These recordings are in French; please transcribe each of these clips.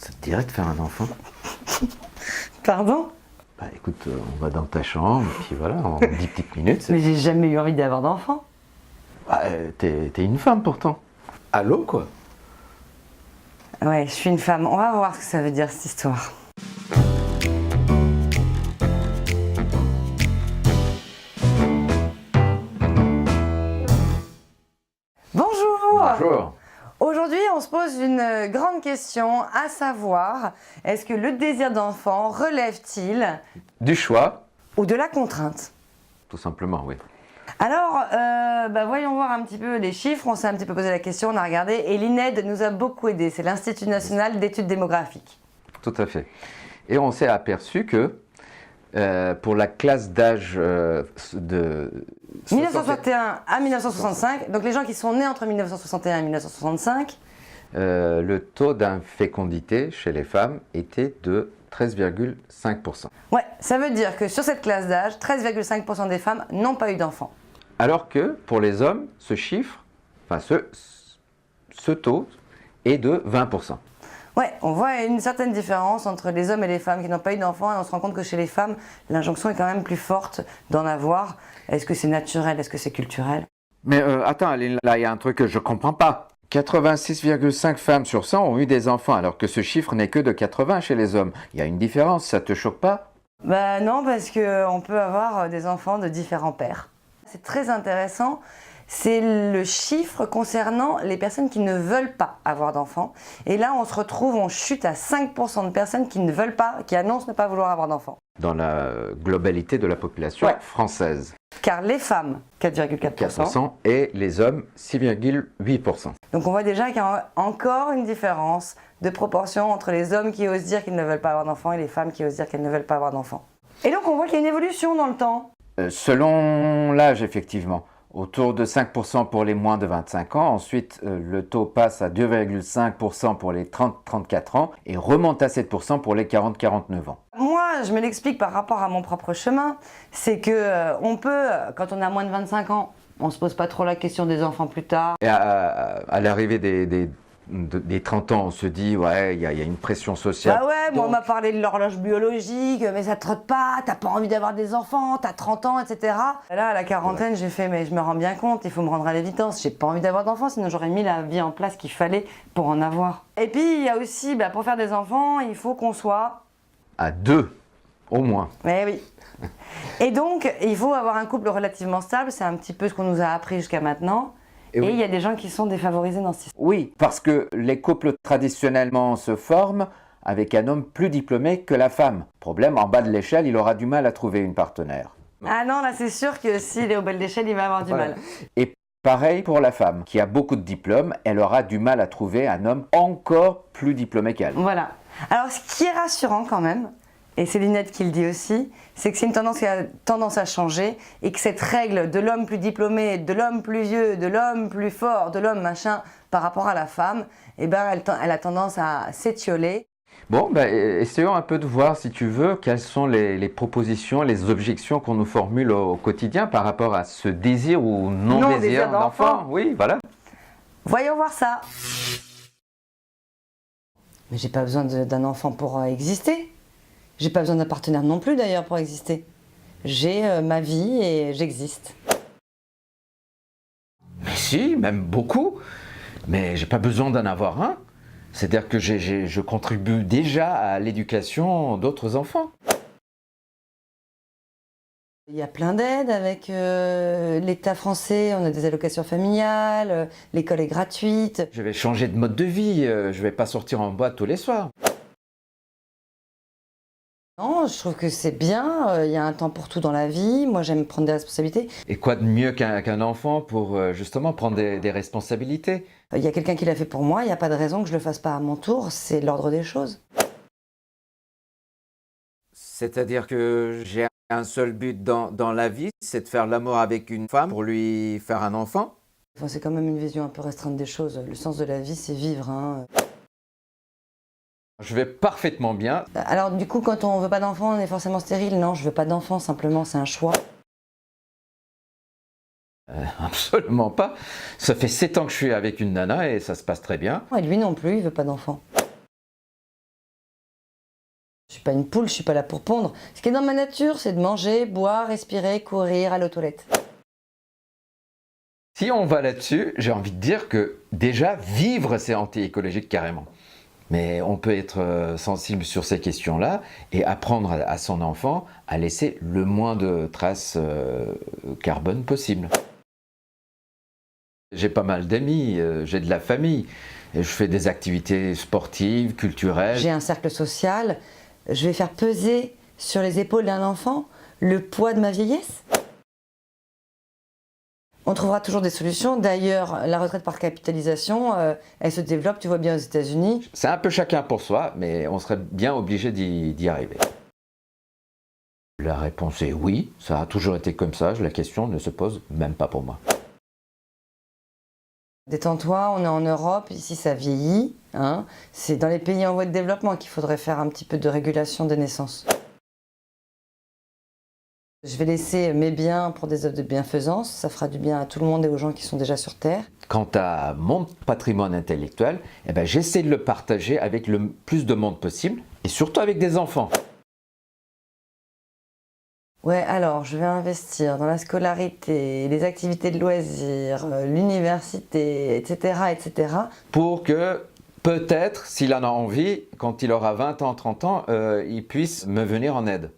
Ça te dirait de faire un enfant? Pardon? Bah écoute, on va dans ta chambre, puis voilà, en 10 petites minutes. Mais j'ai jamais eu envie d'avoir d'enfant. Bah, t'es une femme pourtant. Allô quoi? Ouais, je suis une femme. On va voir ce que ça veut dire cette histoire. Bonjour! Bonjour. Aujourd'hui, on se pose une grande question, à savoir, est-ce que le désir d'enfant relève-t-il Du choix, ou de la contrainte? tout simplement, oui. Alors, voyons voir un petit peu les chiffres. On s'est un petit peu posé la question, on a regardé, et l'INED nous a beaucoup aidé. C'est l'Institut national d'études démographiques. Tout à fait. Et on s'est aperçu que pour la classe d'âge de 1961 à 1965, donc les gens qui sont nés entre 1961 et 1965, le taux d'infécondité chez les femmes était de 13,5%. ouais, ça veut dire que sur cette classe d'âge, 13,5% des femmes n'ont pas eu d'enfants. Alors que pour les hommes, ce chiffre, enfin ce taux est de 20%. Ouais, on voit une certaine différence entre les hommes et les femmes qui n'ont pas eu d'enfants, et on se rend compte que chez les femmes, l'injonction est quand même plus forte d'en avoir. Est-ce que c'est naturel? Est-ce que c'est culturel? Mais attends, Aline, là, il y a un truc que je comprends pas. 86,5 femmes sur 100 ont eu des enfants, alors que ce chiffre n'est que de 80 chez les hommes. Il y a une différence, ça te choque pas? Bah non, parce qu'on peut avoir des enfants de différents pères. C'est très intéressant. C'est le chiffre concernant les personnes qui ne veulent pas avoir d'enfants. Et là, on se retrouve, on chute à 5% de personnes qui ne veulent pas, qui annoncent ne pas vouloir avoir d'enfants. Dans la globalité de la population Ouais. française. Car les femmes, 4,4%. 4% et les hommes, 6,8%. Donc on voit déjà qu'il y a encore une différence de proportion entre les hommes qui osent dire qu'ils ne veulent pas avoir d'enfants et les femmes qui osent dire qu'elles ne veulent pas avoir d'enfants. Et donc on voit qu'il y a une évolution dans le temps. Selon l'âge, effectivement. Autour de 5% pour les moins de 25 ans. Ensuite, le taux passe à 2,5% pour les 30-34 ans et remonte à 7% pour les 40-49 ans. Moi, je me l'explique par rapport à mon propre chemin. C'est que on peut, quand on a moins de 25 ans, on se pose pas trop la question des enfants plus tard. Et à l'arrivée des 30 ans, on se dit, ouais, il y a une pression sociale. Bah ouais, moi on Donc, m'a parlé de l'horloge biologique, mais ça te trotte pas, t'as pas envie d'avoir des enfants, t'as 30 ans, etc. Là, à la quarantaine, j'ai fait, mais je me rends bien compte, il faut me rendre à l'évidence, j'ai pas envie d'avoir d'enfants, sinon j'aurais mis la vie en place qu'il fallait pour en avoir. Et puis, il y a aussi, pour faire des enfants, il faut qu'on soit... à 2, au moins. Eh oui. Et donc, il faut avoir un couple relativement stable, c'est un petit peu ce qu'on nous a appris jusqu'à maintenant. Et oui. il y a des gens qui sont défavorisés dans ce système. Oui, parce que les couples traditionnellement se forment avec un homme plus diplômé que la femme. Problème, en bas de l'échelle, il aura du mal à trouver une partenaire. Ah non, là c'est sûr que s'il est au bel d'échelle, il va avoir du Voilà. mal. Et pareil pour la femme, qui a beaucoup de diplômes, elle aura du mal à trouver un homme encore plus diplômé qu'elle. Voilà. Alors, ce qui est rassurant quand même, et c'est l'INED qui le dit aussi, c'est que c'est une tendance qui a tendance à changer et que cette règle de l'homme plus diplômé, de l'homme plus vieux, de l'homme plus fort, de l'homme machin par rapport à la femme, elle a tendance à s'étioler. Bon, essayons un peu de voir, si tu veux, quelles sont les propositions, les objections qu'on nous formule au quotidien par rapport à ce désir ou non-désir d'enfant. Oui, voilà. Voyons voir ça. Mais j'ai pas besoin d'un enfant pour exister. J'ai pas besoin d'un partenaire non plus d'ailleurs pour exister. J'ai ma vie et j'existe. Mais si, même beaucoup. Mais j'ai pas besoin d'en avoir un. C'est-à-dire que je contribue déjà à l'éducation d'autres enfants. Il y a plein d'aides avec l'État français, on a des allocations familiales, l'école est gratuite. Je vais changer de mode de vie, je vais pas sortir en boîte tous les soirs. Non, je trouve que c'est bien, il y a un temps pour tout dans la vie, moi j'aime prendre des responsabilités. Et quoi de mieux qu'un enfant pour justement prendre des responsabilités? Il y a quelqu'un qui l'a fait pour moi, il n'y a pas de raison que je le fasse pas à mon tour, c'est l'ordre des choses. C'est-à-dire que j'ai un seul but dans la vie, c'est de faire l'amour avec une femme pour lui faire un enfant. Enfin, c'est quand même une vision un peu restreinte des choses, le sens de la vie c'est vivre. Hein. Je vais parfaitement bien. Alors du coup quand on veut pas d'enfant on est forcément stérile? Non, je veux pas d'enfant, simplement c'est un choix. Absolument pas. Ça fait 7 ans que je suis avec une nana et ça se passe très bien. Et lui non plus, il veut pas d'enfant. suis pas une poule, je suis pas là pour pondre. Ce qui est dans ma nature, c'est de manger, boire, respirer, courir, aller aux toilettes. Si on va là-dessus, j'ai envie de dire que déjà, vivre, c'est anti-écologique carrément. Mais on peut être sensible sur ces questions-là et apprendre à son enfant à laisser le moins de traces carbone possible. J'ai pas mal d'amis, j'ai de la famille, et je fais des activités sportives, culturelles. J'ai un cercle social, je vais faire peser sur les épaules d'un enfant le poids de ma vieillesse. On trouvera toujours des solutions. D'ailleurs, la retraite par capitalisation, elle se développe, tu vois bien aux États-Unis. C'est un peu chacun pour soi, mais on serait bien obligé d'y arriver. La réponse est oui, ça a toujours été comme ça, la question ne se pose même pas pour moi. Détends-toi, on est en Europe, ici ça vieillit. Hein. C'est dans les pays en voie de développement qu'il faudrait faire un petit peu de régulation des naissances. Je vais laisser mes biens pour des œuvres de bienfaisance, ça fera du bien à tout le monde et aux gens qui sont déjà sur Terre. Quant à mon patrimoine intellectuel, eh ben, j'essaie de le partager avec le plus de monde possible, et surtout avec des enfants. Ouais, alors je vais investir dans la scolarité, les activités de loisirs, l'université, etc., etc. Pour que, peut-être, s'il en a envie, quand il aura 20 ans, 30 ans, il puisse me venir en aide.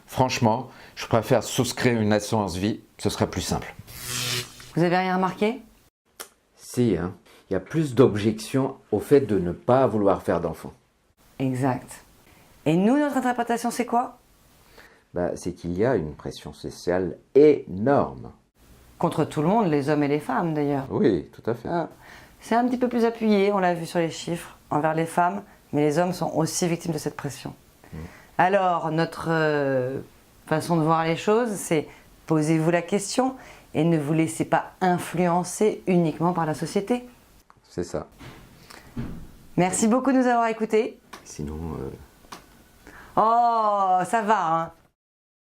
Franchement, je préfère souscrire une assurance vie, ce serait plus simple. Vous avez rien remarqué? Si, hein. Il y a plus d'objections au fait de ne pas vouloir faire d'enfants. Exact. Et nous, notre interprétation, c'est quoi? C'est qu'il y a une pression sociale énorme. Contre tout le monde, les hommes et les femmes d'ailleurs. Oui, tout à fait. C'est un petit peu plus appuyé, on l'a vu sur les chiffres, envers les femmes, mais les hommes sont aussi victimes de cette pression. Alors, notre façon de voir les choses, c'est posez-vous la question et ne vous laissez pas influencer uniquement par la société. C'est ça. Merci beaucoup de nous avoir écoutés. Sinon... Oh, ça va, hein.